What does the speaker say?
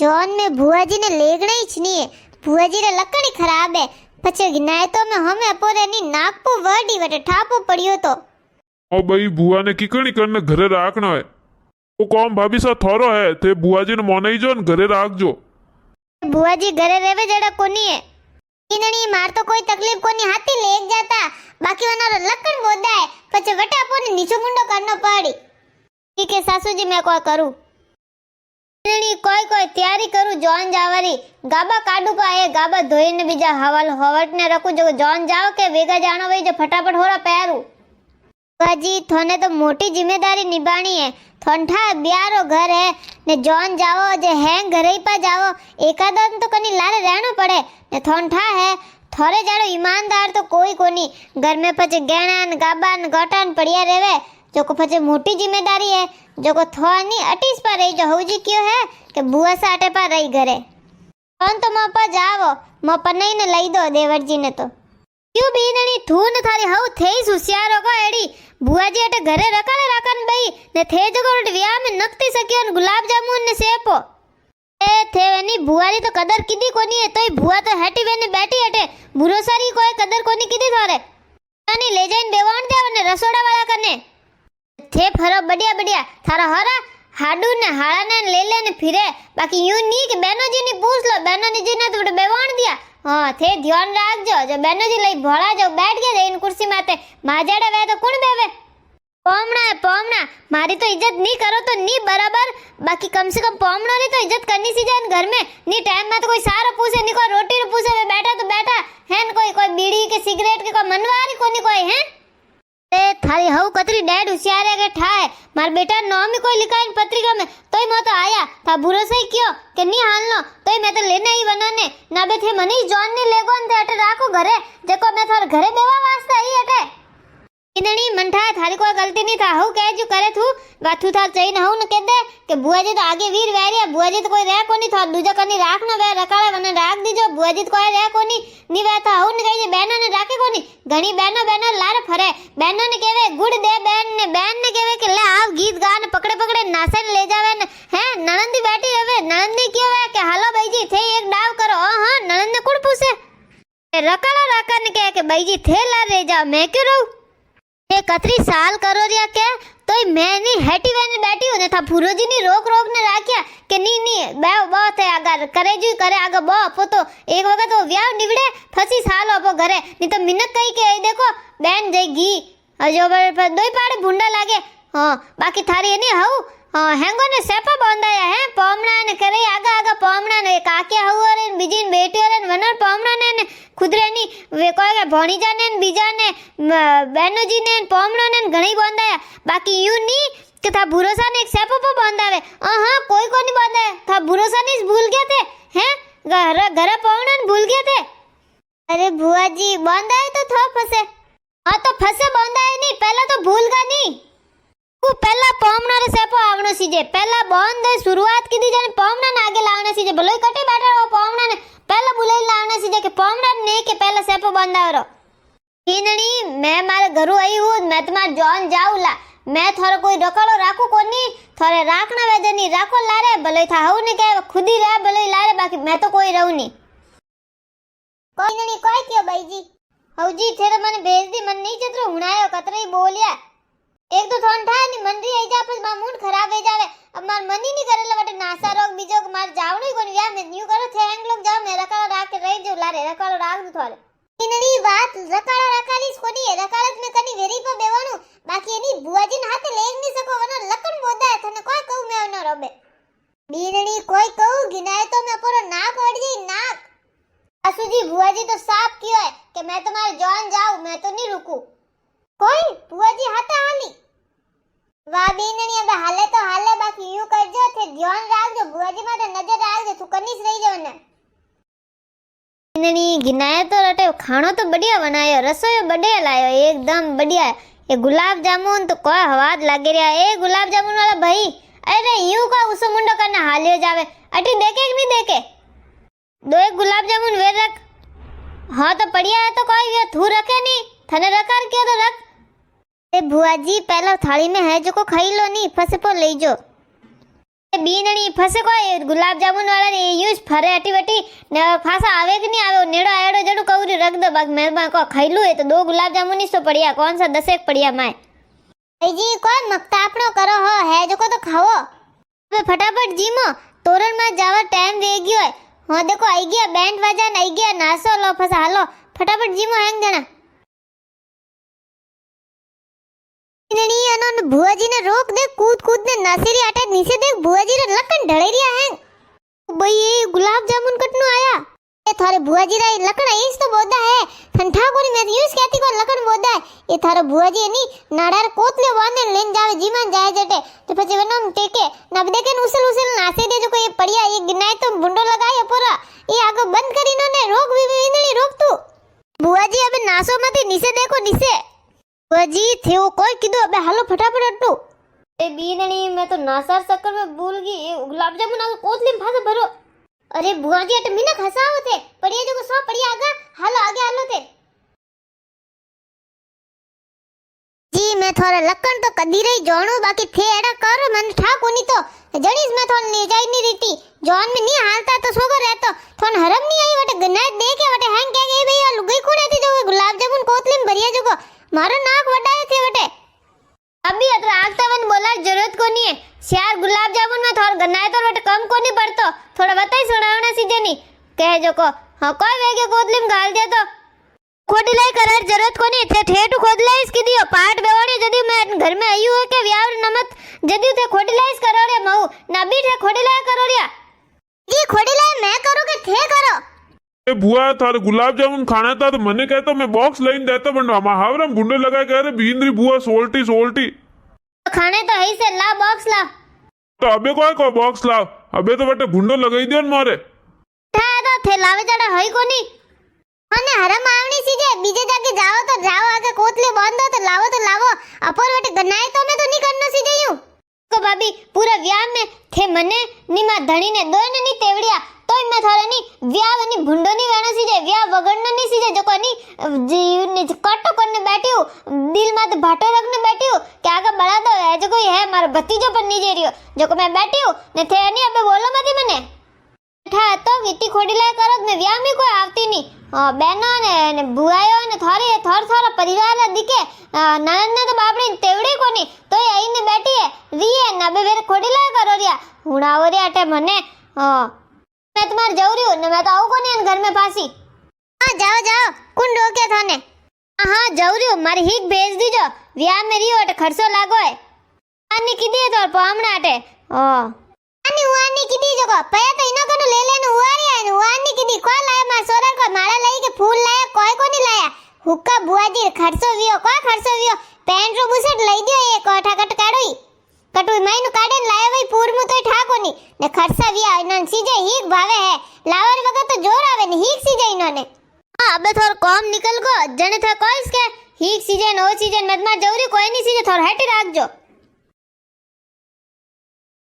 John में बुआ जी ने लेगना ही नहीं है। बुआ जी ने लकड़ी खराब है। पचे गिनाए तो मैं हमें पोरे नी नाकपो वर्डी वटे ठापो पड़ियो तो ओ भाई बुआ ने किकणी करने घरे राखना है। वो कौन भाभी सा थोरो है थे बुआ जी ने मोनाई जो न घरे राख जो। बुआ जी घरे रेवे जड़ा कोनी है इननी मार तो कोई तकलीफ कोनी हाथी लेग जाता बाकी वनारो लकड़ बोदा है पचे वटा पोने नीचो मुंडो करनो पड़ी। ठीक है सासू जी मैं कोई करू इननी कोई कोई तैयारी करू जॉन जावारी गाबा काडू पाए गाबा धोईने बीजा हवाल हवट ने रखू जो जॉन जाओ के वेगा जानो वही जो फटाफट होरा पैरू। बुआ जी थोने तो मोटी जिम्मेदारी निभानी है। थोंठा ब्यारो घर है ने जॉन जाओ जे हैंग घरे ही पा जाओ एकादन तो कनी लारे रहनो पड़े ने थोंठा है थोड़े जाड़ो ईमानदार तो कोई कोनी घर में पचे गहना न गाबा न गोटान पड़िया रेवे जो को पचे मोटी जिम्मेदारी है जो को थोनी अटीस पर रही जो हौजी क्यों है कि बुआ सा अटे पर रही घरे कौन तो मोपा जावो मोपा नहीं ने लई दो देवर जी ने तो क्यों बीननी ठून थारी हऊ थे सुसियारो को एड़ी बुआ जी अटे घरे रकाले राकन बई ने थे जगो वियाह में नकती सकियो न गुलाब जामुन ने सेपो ए थे वेनी बुआ री तो कदर किदी कोनी है तोई बुआ तो हेटी वेने बैठी अटे बुरो सारी कोई कदर कोनी किदी थारे तनी ले जाइन बेवाण दे ने रसोड़ा वाला कने थे फरो बढ़िया बढ़िया थारा हरा हाडू ने हाड़ा ने ले ले ने फिरे बाकी यूं नी कि बहनो जी ने पूछ लो बहनो जी ने तो बेवाण दिया। हाँ थे ध्यान राखजो जो बहनो जी लई भोळा जो बैठ गया इन कुर्सी माते माजाड़ा वे तो कौन बेवे पोमना है पोमना मारी तो इज्जत नहीं करो तो नी बराबर बाकी कम से कम पोमनो री तो इज्जत करनी सी जान घर में नी टाइम में तो कोई सारो पूछे नी कोई रोटी पूछे वे बैठा तो बैठा है न कोई बीड़ी के सिगरेट के कोई मनवारी कोनी कोई है ए थारी हऊ कतरी डैड होशियार है के ठाए मार बेटा नाम ही कोई लिखा इन पत्रिका में तोय मैं तो आया था बुरो सही क्यों कि नहीं हालनो तोय मैं तो लेना ही बनाने ना बे थे मनीष जॉन ने लेगोन थे अटे राखो घरे जेको मैं थार घरे बेवा वास्ते आई अटे इननी मंठा थारी कोई गलती नहीं था हऊ कह जो करे थू वाथू था चाहिए ना हऊ न कह दे कि बुआ जी तो आगे वीर वैरिया बुआ जी तो कोई रह कोनी था दूजा कनी राखनो वे रकाळे वने राख दीजो बुआ जी तो कोई रह कोनी नी वे था हऊ ने कही बहनों ने राखे कोनी घणी बहनों लारे फरे बहनों ने कहवे गुड़ दे बहन ने कहवे कि ले आव गीत गान पकड़े पकड़े नासे ले जावे ने हैं नणंदी बैठी रहे नणंदी क्यों है कि हालो भाई जी थे एक डाव करो हां नणंद ने कुड़ पूछे रकाड़ा राका ने कहे कि भाई जी थे ला रे जा मैं क्यों रहूं ये कतरी साल करो रिया के तो मैं नहीं हेटी वेने बैठी हूं ने था फूरो जी नी रोक ने राख्या के नी बे बहुत है अगर करे जी करे आगे बो अपो तो एक वक्त वो व्याह निवड़े फसी साल अपो घरे नहीं तो मिनक कही के देखो बहन जगी जो दोई पाड़े भुंडा लागे। हां बाकी थारी नहीं हऊ हां हेंगो ने सेपा बांधाया है पोमणा ने करे आगा आगा पोमणा ने काके हऊ और बीजीन बेटी और वनर पोमणा ने खुदरे नी वे कोई के भणीजा ने बीजा ने बहनो जी ने पोमणा ने घणी बांधाया बाकी यूं नी कि था भरोसा ने एक सेपो पे बांधावे हां कोई को नहीं बांधा था भरोसा नहीं भूल गए थे हैं घर पोमणा ने भूल गए थे। अरे बुआ जी बांधा है तो थो फसे हां तो फसे बांधा है नहीं पहला तो भूलगा नहीं को पहला पोमणा रे सेपो आवनो सीजे पहला बंद शुरुआत की दी जाने पोमणा ने आगे लावना सीजे भलोई कटे बैठा वो पोमणा ने पहला बुलाई लावना सीजे के पोमणा ने के पहला सेपो बंदावरो इननी मैं मारे घरु आई हूं मैं तुम्हार जॉन जाऊला मैं थोरो कोई रकालो राखू कोनी थोरे राखना वेजनी राखो लारे भलोई था हऊ ने के खुद ही रह भलोई लारे बाकी मैं तो कोई रहू नहीं कोई नहीं कोई क्यों भाई जी हऊ जी थे तो मने भेज दी मन नहीं चतरो हुणायो कतरे बोलिया एक तो थोन था नहीं मन रही आई जा पर मार मूड खराब हो जावे अब मार मन ही नहीं करेला बटे नासा रोग बीजो मार जावणो ही कोनी या मैं न्यू करो थे हैंग लोग जाओ मैं रकालो राख के रही जो लारे रकालो राख दू थोड़े इननी बात रकालो रकालीस कोनी है रकालत में कनी वेरी पर बेवाणू बाकी एनी बुआजी ने हाथे लेग नहीं सको वनो लकन बोदा है थने कोई कहू मैं न रोबे बीननी कोई कहू गिनाए तो मैं पूरा नाक वड़ जाई नाक आसुजी बुआजी तो साफ क्यों है कि मैं तुम्हारे जॉन जाऊं मैं तो नहीं रुकू कोई बुआजी हाथे हाली वा बीननी अब हाले तो हाले बाकी यूं करजो थे ध्यान राखजो बुआजी माथे नजर राखजो तू कनीस रही जाओ ने बीननी गिनाए तो रटे खानो तो बढ़िया बनायो रसोई बढ़िया लायो एकदम बढ़िया ये गुलाब जामुन तो कोई हवाद लागे रिया ए गुलाब जामुन वाला भाई अरे यूं का उस मुंडो करने हालियो जावे अटी देखे कि नहीं देखे दो एक गुलाब जामुन वे रख हाँ तो बढ़िया है तो कोई ये थू रखे नहीं थने रकार क्यों तो रख ए बुआ जी पहला थाली में है जो को खाई लो नहीं फसे पो ले जो बीनणी फसे कोई गुलाब जामुन वाला ने यूज फरे अटी वटी ने फासा आवे कि नहीं आवे नेड़ो आड़ो जड़ो कवरी रख दो बाग मेहरबान को खाईलू है तो 2 गुलाब जामुन ही सो पड़िया कौन सा 10 एक पड़िया माए जी कोई मक्ता आपनो करो हो है जो को तो खाओ હવે ફટાફટ જીમો તોરણમાં જવા ટાઈમ વે ગયો હે હા દેખો આવી ગયા બેન્ડ વાજાને આવી ગયા નાસો લો ફસા હાલો ફટાફટ જીમો હેંગ જણા નણી અનન ભુવાજીને રોક દે કૂદ કૂદ ને નાસેરી આટા નીચે દેખ ભુવાજી રે લકન ઢળી રહ્યા હેંગ ભાઈ એ ગુલાબ જામુન કટનો આયા એ થારે ભુવાજી રે લકન ઈસ તો બોદા હે ठंडा कोनी मैं यूज कहती को लकन बोदा ये थारो बुआजी नी नाडार कोतले वाने लेन जावे जीमान जाए जटे तो પછી વનમ ટેકે નબ દેકે ઉસલ ઉસલ નાસે દે જો કોઈ પડ્યા એ ગનાય તો ભુંડો લગાય પૂરા એ આગો બંધ કરીને ને રોક વિંદણી રોક તું बुआजी अबे नासो मती नीचे देखो नीचे बुआजी थेओ कोई किदो अबे हालो फटाफट अट्टू ए बीनणी मैं तो नासार चक्कर में भूल गई ये गुलाब जामुन आ कोतली में फासे भरो अरे बुआजी अट मीना खसाव थे पड़िया जो सो पड़िया आगा हालो आगे हालो थे जी मैं थोड़ा लक्कन तो कदी रही जोणू बाकी थे एड़ा करो मन ठा कोनी तो जणीस मैं थोड़ा ले जाई नहीं रहती जोन में नहीं हालता तो सोगो रहतो थोन हरम नहीं आई वटे गनाय देखे वटे हैंग के गई भैया लुगई कोड़े थी जो गुलाब जामुन कोतली में भरिया जो को मारो नाक वटाए थे वटे अभी अत्र आगता वन बोला जरूरत कोनी है यार गुलाब जामुन में थोड़ा गनाय तो वटे कम कोनी पड़तो थोड़ा बताई सुनावना सीधे नहीं कह जो को हां कोई वेगे कोतली में गाल दे तो खोडलाई करार जरूरत कोनी थे ठेठू खोदलाइस की दियो पाट बेवाड़ी जदी मैं घर में आयु है के व्यावर नमत जदी थे खोडलाइस करोड़े मऊ नबी थे खोडलाई करोड़िया जी खोडलाई मैं करो के थे करो ए बुआ थारे गुलाब जामुन खाना था तो मने कहता मैं बॉक्स लाइन देता बन महावरम गुंडे लगा कह रहे बींद्री बुआ सोल्टी सोल्टी खाने तो है से ला बॉक्स ला तो अबे को बॉक्स लाओ अबे तो बटे गुंडो लगाई दियो न मारे था तो थे लावे जड़ा है कोनी અને હરમ આવણી સીજે બીજે જાકે જાઓ તો જાઓ આગે કોતલે બાંધો તો લાવો અપર વટે ગનાય તો મે તો ની કરનો સીજે યું को भाभी पूरा व्याह में थे मने निमा धणी ने दोन नी तेवड़िया तोय मैं थारे नी व्याह नी भुंडो नी वेणो सीजे व्याह वगड़नो नी सीजे जो कोनी जीव ने कटो करने बैठी हूं दिल में तो भाटो रखने बैठी हूं क्या आगे बढ़ा दो है जो कोई है मारा भतीजो पर नी जे रियो जो को मैं बैठी हूं ने थे नी अबे बोलो मती मने ठा तो वीटी खोडी लाय करो ने व्याह में कोई आवती नी बहनो ने बुआयो ने थारे थोर थोरा परिवार दिखे ननद ने तो बापड़ी तेवड़ी कोनी तो आई ने बैठी है रिए ना बे वेरे खोडी लाय करो रिया हुणावो रे अटे मने मैं तुम्हारे जाऊ रही हूं ने मैं तो आऊ कोनी घर में फासी हां जाओ जाओ कुन रोके थाने हां जाऊ रही हूं मारी हिक भेज दीजो व्याह में रियो अटे खर्चो लागो है आनी कीधी तो पामणा अटे आनी हुआनी कीधी जो को पया तो इनो कनु ले लेनु हुआरी है हुआनी कीधी को लाया मा सोरन को माला लई के फूल लाया कोई को नहीं लाया हुक्का बुआजी खर्चो वियो को खर्चो वियो पेंट रो बुसट लई दियो ए कोठा कट काडोई कटुई माइनु काडेन लाया भाई पूर मु तो ठाको नी ने खर्चा विया इनन सीजे हीक भावे है लावर वगत तो जोर आवे ने हीक सीजे इनोने हां अबे थोर कॉम निकल गो जने था कोइस के हीक सीजन ओ सीजन मत मार जौरी कोई नहीं सीजे थोर हटी राखजो